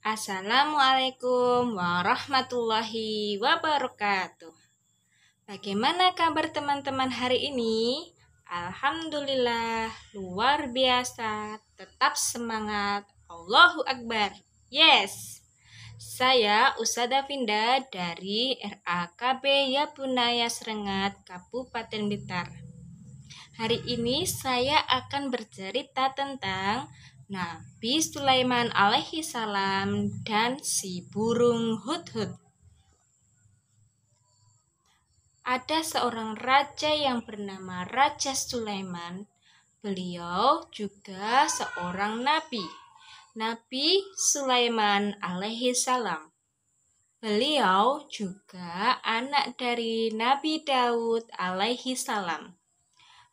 Assalamualaikum warahmatullahi wabarakatuh. Bagaimana kabar teman-teman hari ini? Alhamdulillah, luar biasa. Tetap semangat. Allahu Akbar. Yes. Saya Usada Vinda dari RAKB Yabunaya Srengat, Kabupaten Blitar. Hari ini saya akan bercerita tentang Nabi Sulaiman alaihi salam dan si burung hudhud. Ada seorang raja yang bernama Raja Sulaiman. Beliau juga seorang nabi, Nabi Sulaiman alaihi salam. Beliau juga anak dari Nabi Daud alaihi salam.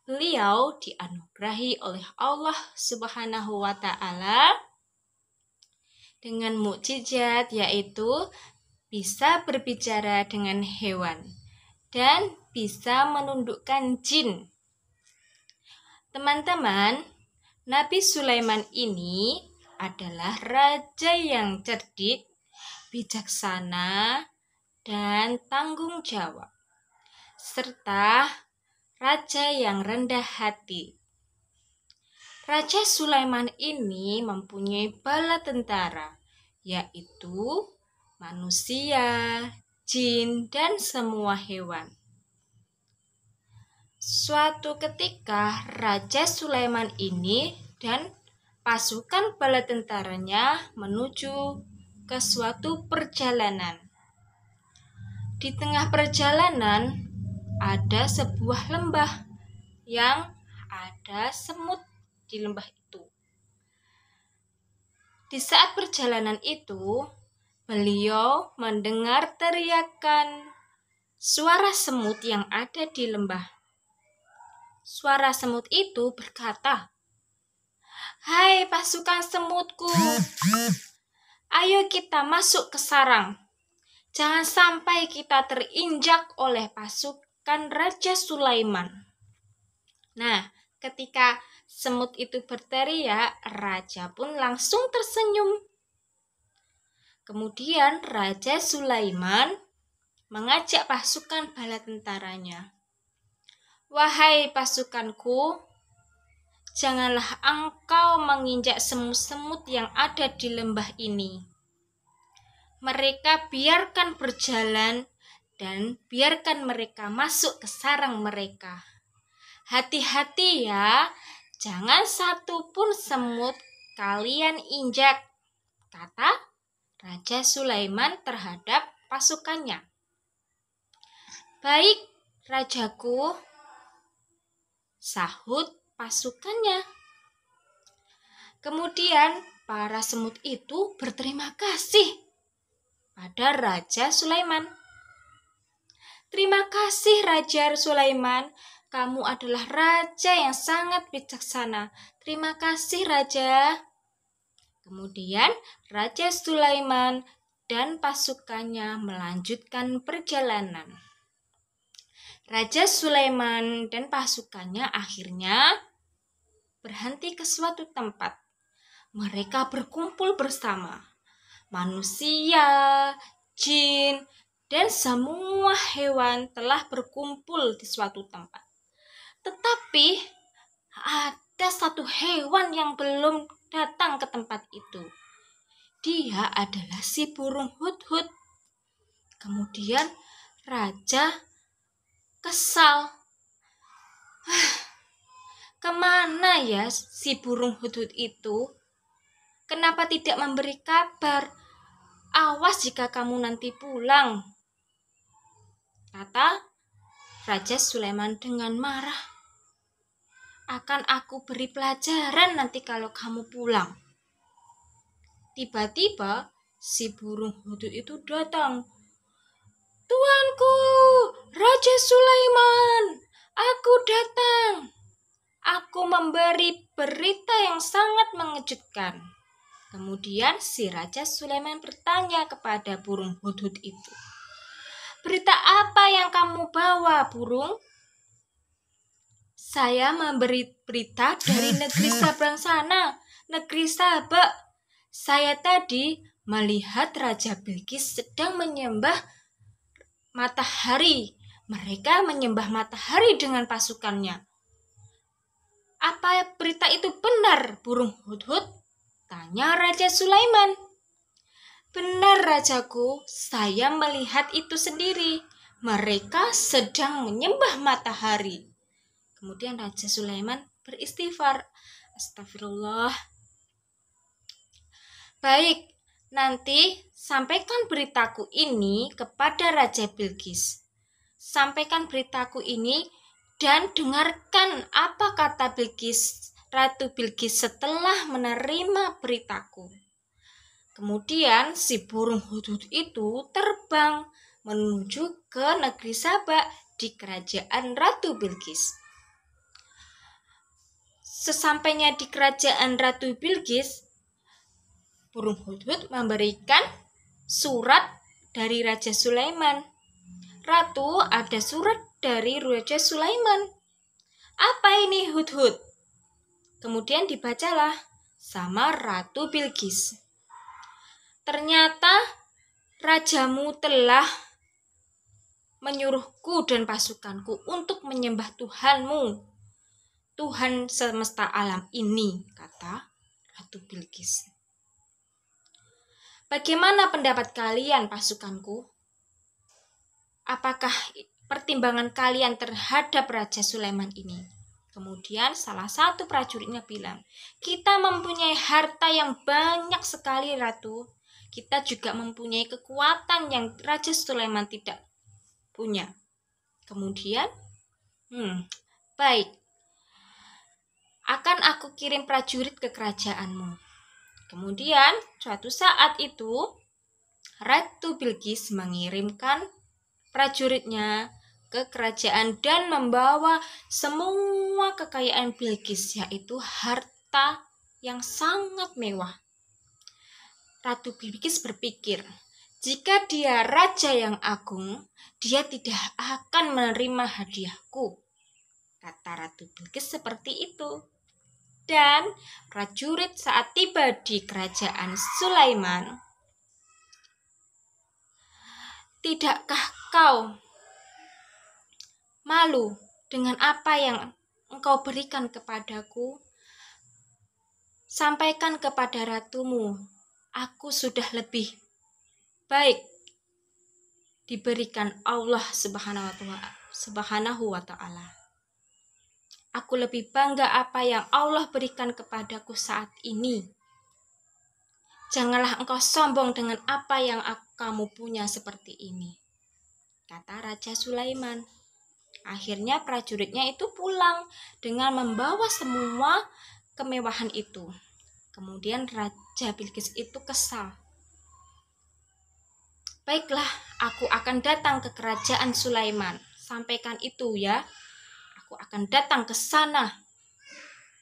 Beliau dianugerahi oleh Allah Subhanahu wa Ta'ala dengan mukjizat, yaitu bisa berbicara dengan hewan dan bisa menundukkan jin. Teman-teman, Nabi Sulaiman ini adalah raja yang cerdik, bijaksana, dan tanggung jawab, serta raja yang rendah hati. Raja Sulaiman ini mempunyai bala tentara, yaitu manusia, jin, dan semua hewan. Suatu ketika Raja Sulaiman ini dan pasukan bala tentaranya menuju ke suatu perjalanan. Di tengah perjalanan ada sebuah lembah yang ada semut di lembah itu. Di saat perjalanan itu, beliau mendengar teriakan suara semut yang ada di lembah. Suara semut itu berkata, "Hai pasukan semutku, ayo kita masuk ke sarang. Jangan sampai kita terinjak oleh pasukan Raja Sulaiman." Nah, ketika semut itu berteriak, raja pun langsung tersenyum. Kemudian Raja Sulaiman mengajak pasukan bala tentaranya. "Wahai pasukanku, janganlah engkau menginjak semut-semut yang ada di lembah ini. Mereka biarkan berjalan dan biarkan mereka masuk ke sarang mereka. Hati-hati ya, jangan satu pun semut kalian injak," kata Raja Sulaiman terhadap pasukannya. "Baik, rajaku," sahut pasukannya. Kemudian para semut itu berterima kasih pada Raja Sulaiman. "Terima kasih Raja Sulaiman, kamu adalah raja yang sangat bijaksana. Terima kasih Raja." Kemudian Raja Sulaiman dan pasukannya melanjutkan perjalanan. Raja Sulaiman dan pasukannya akhirnya berhenti ke suatu tempat. Mereka berkumpul bersama. Manusia, jin, dan semua hewan telah berkumpul di suatu tempat. Tetapi ada satu hewan yang belum datang ke tempat itu. Dia adalah si burung hudhud. Kemudian raja kesal. Kemana ya si burung hudhud itu? Kenapa tidak memberi kabar? Awas jika kamu nanti pulang, kata Raja Sulaiman dengan marah. "Akan aku beri pelajaran nanti kalau kamu pulang." Tiba-tiba si burung hudhud itu datang. "Tuanku, Raja Sulaiman, aku datang. Aku memberi berita yang sangat mengejutkan." Kemudian si Raja Sulaiman bertanya kepada burung hudhud itu, "Berita apa yang kamu bawa, burung?" "Saya memberi berita dari negeri seberang sana, negeri Sabak. Saya tadi melihat Raja Bilqis sedang menyembah matahari. Mereka menyembah matahari dengan pasukannya. Apa berita itu benar, burung Hudhud? Tanya Raja Sulaiman. Benar, Rajaku, saya melihat itu sendiri. Mereka sedang menyembah matahari. Kemudian Raja Sulaiman beristighfar. Astagfirullah. Baik, nanti sampaikan beritaku ini kepada Raja Bilqis. Sampaikan beritaku ini dan dengarkan apa kata Ratu Bilqis setelah menerima beritaku. Kemudian si burung Hudhud itu terbang menuju ke negeri Saba di kerajaan Ratu Bilqis. Sesampainya di kerajaan Ratu Bilqis, burung Hudhud memberikan surat dari Raja Sulaiman. Ratu, ada surat dari Raja Sulaiman. Apa ini, Hudhud? Kemudian dibacalah sama Ratu Bilqis. Ternyata rajamu telah menyuruhku dan pasukanku untuk menyembah Tuhanmu, Tuhan semesta alam ini, kata Ratu Bilqis. Bagaimana pendapat kalian, pasukanku? Apakah pertimbangan kalian terhadap Raja Sulaiman ini? Kemudian salah satu prajuritnya bilang, kita mempunyai harta yang banyak sekali, Ratu. Kita juga mempunyai kekuatan yang Raja Sulaiman tidak punya. Kemudian, baik, akan aku kirim prajurit ke kerajaanmu. Kemudian, suatu saat itu, Ratu Bilqis mengirimkan prajuritnya ke kerajaan dan membawa semua kekayaan Bilqis, yaitu harta yang sangat mewah. Ratu Bilqis berpikir, jika dia raja yang agung, dia tidak akan menerima hadiahku. Kata Ratu Bilqis seperti itu. Dan prajurit saat tiba di kerajaan Sulaiman, tidakkah kau malu dengan apa yang engkau berikan kepadaku? Sampaikan kepada ratumu, aku sudah lebih baik diberikan Allah Subhanahu wa ta'ala. Aku lebih bangga apa yang Allah berikan kepadaku saat ini. Janganlah engkau sombong dengan apa yang kamu punya seperti ini, kata Raja Sulaiman. Akhirnya prajuritnya itu pulang dengan membawa semua kemewahan itu. Kemudian Raja Bilqis itu kesal. Baiklah, aku akan datang ke kerajaan Sulaiman. Sampaikan itu ya. Aku akan datang ke sana.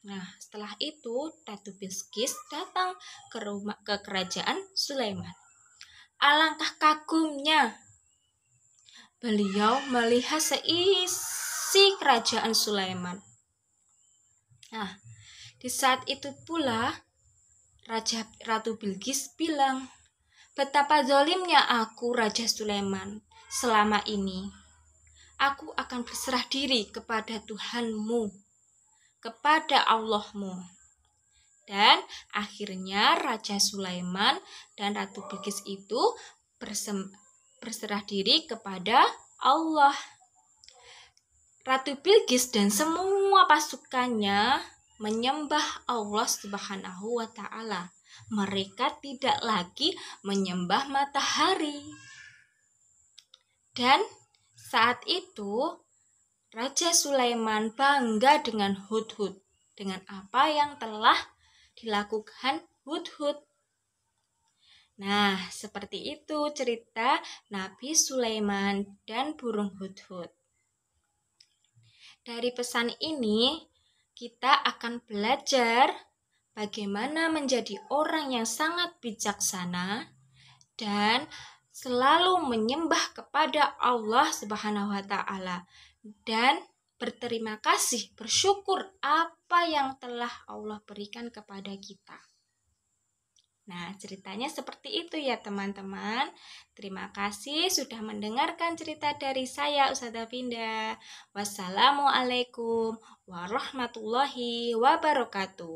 Nah, setelah itu Ratu Bilqis datang ke kerajaan Sulaiman. Alangkah kagumnya beliau melihat seisi kerajaan Sulaiman. Nah, di saat itu pula Ratu Bilqis bilang, betapa zalimnya aku Raja Sulaiman selama ini. Aku akan berserah diri kepada Tuhanmu, kepada Allahmu. Dan akhirnya Raja Sulaiman dan Ratu Bilqis itu berserah diri kepada Allah. Ratu Bilqis dan semua pasukannya menyembah Allah Subhanahu wa ta'ala. Mereka tidak lagi menyembah matahari. Dan saat itu Raja Sulaiman bangga dengan Hudhud, dengan apa yang telah dilakukan Hudhud. Nah, seperti itu cerita Nabi Sulaiman dan burung Hudhud. Dari pesan ini kita akan belajar bagaimana menjadi orang yang sangat bijaksana dan selalu menyembah kepada Allah Subhanahu wa ta'ala dan berterima kasih, bersyukur apa yang telah Allah berikan kepada kita. Nah, ceritanya seperti itu ya teman-teman. Terima kasih sudah mendengarkan cerita dari saya Ustazah Finda. Wassalamualaikum warahmatullahi wabarakatuh.